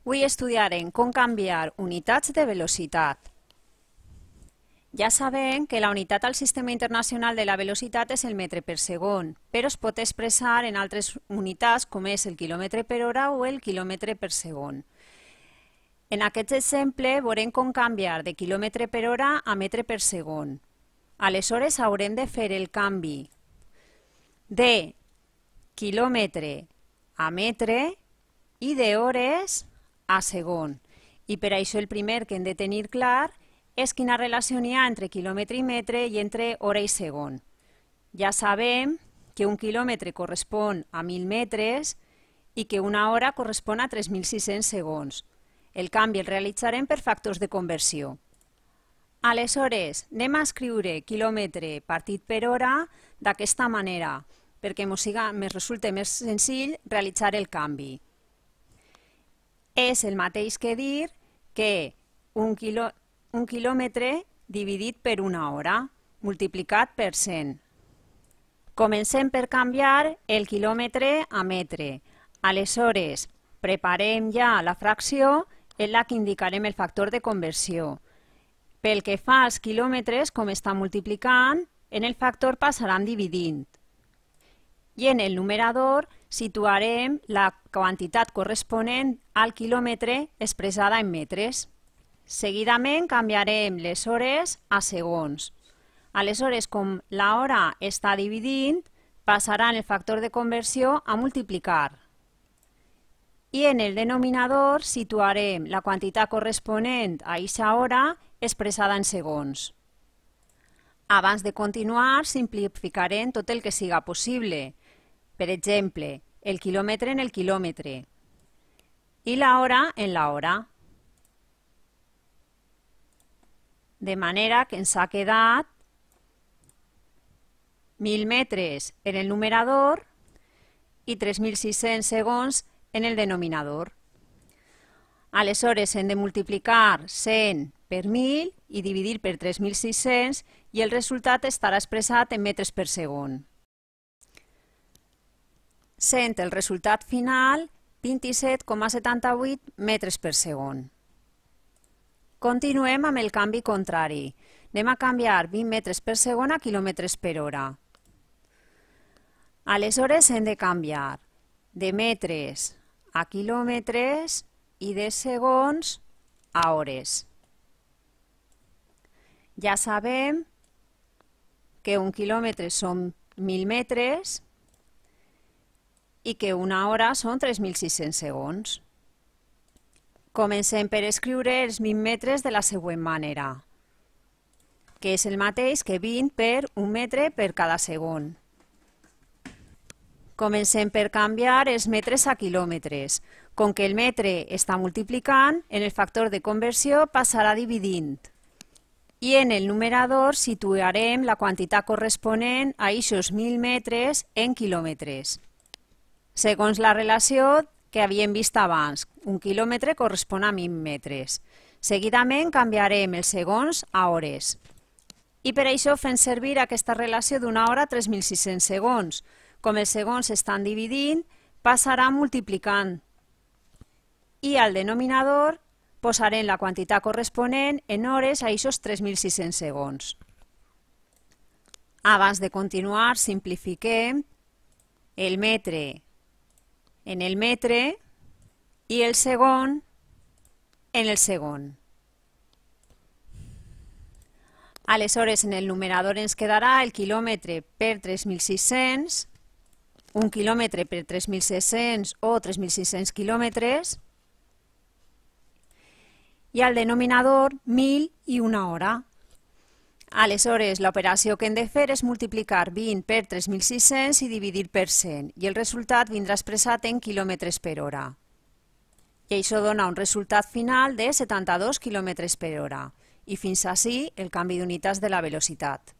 Avui estudiarem com canviar unitats de velocitat. Ja sabem que la unitat al Sistema Internacional de la Velocitat és el metre per segon, però es pot expressar en altres unitats com és el quilòmetre per hora o el quilòmetre per segon. En aquest exemple veurem com canviar de quilòmetre per hora a metre per segon. Aleshores haurem de fer el canvi de quilòmetre a metre i d'hores a segon. I per això el primer que hem de tenir clar és quina relació hi ha entre quilòmetre i metre i entre hora i segon. Ja sabem que un quilòmetre correspon a 1.000 metres i que una hora correspon a 3.600 segons. El canvi el realitzarem per factors de conversió. Aleshores, anem a escriure quilòmetre partit per hora d'aquesta manera, perquè ens resulta més senzill realitzar el canvi. És el mateix que dir que un quilòmetre dividit per una hora, multiplicat per 100. Comencem per canviar el quilòmetre a metre. Aleshores, preparem ja la fracció en la que indicarem el factor de conversió. Pel que fa als quilòmetres, com està multiplicant, en el factor passaran dividint. I en el numerador situarem la quantitat corresponent al quilòmetre expressada en metres. Seguidament canviarem les hores a segons. Aleshores, com l'hora està dividint, passaran el factor de conversió a multiplicar. I en el denominador situarem la quantitat corresponent a aquesta hora expressada en segons. Abans de continuar, simplificarem tot el que siga possible. Per exemple, el quilòmetre en el quilòmetre i l'hora en l'hora. De manera que ens ha quedat 1.000 metres en el numerador i 3.600 segons en el denominador. Aleshores hem de multiplicar 100 per 1.000 i dividir per 3.600 i el resultat estarà expressat en metres per segon. Sent el resultat final 27,78 metres per segon. Continuem amb el canvi contrari. Anem a canviar 20 metres per segon a quilòmetres per hora. Aleshores hem de canviar de metres a quilòmetres i de segons a hores. Ja sabem que un quilòmetre són 1.000 metres i que una hora són 3.600 segons. Comencem per escriure els 20 metres de la següent manera, que és el mateix que 20 per 1 metre per cada segon. Comencem per canviar els metres a quilòmetres. Com que el metre està multiplicant, en el factor de conversió passarà dividint. I en el numerador situarem la quantitat corresponent a aquests 1.000 metres en quilòmetres. Segons la relació que havíem vist abans, un quilòmetre correspon a 1.000 metres. Seguidament canviarem els segons a hores. I per això fem servir aquesta relació d'una hora a 3.600 segons. Com els segons estan dividint, passarà multiplicant. I al denominador posarem la quantitat corresponent en hores a aquests 3.600 segons. Abans de continuar, simplifiquem el metre en el metre i el segon en el segon. Aleshores, en el numerador ens quedarà el quilòmetre per 3.600, un quilòmetre per 3.600 o 3.600 quilòmetres, i al denominador 1.000 i una hora. Aleshores, l'operació que hem de fer és multiplicar 20 per 3.600 i dividir per 100, i el resultat vindrà expressat en quilòmetres per hora. I això dona un resultat final de 72 quilòmetres per hora. I fins ací el canvi d'unitats de la velocitat.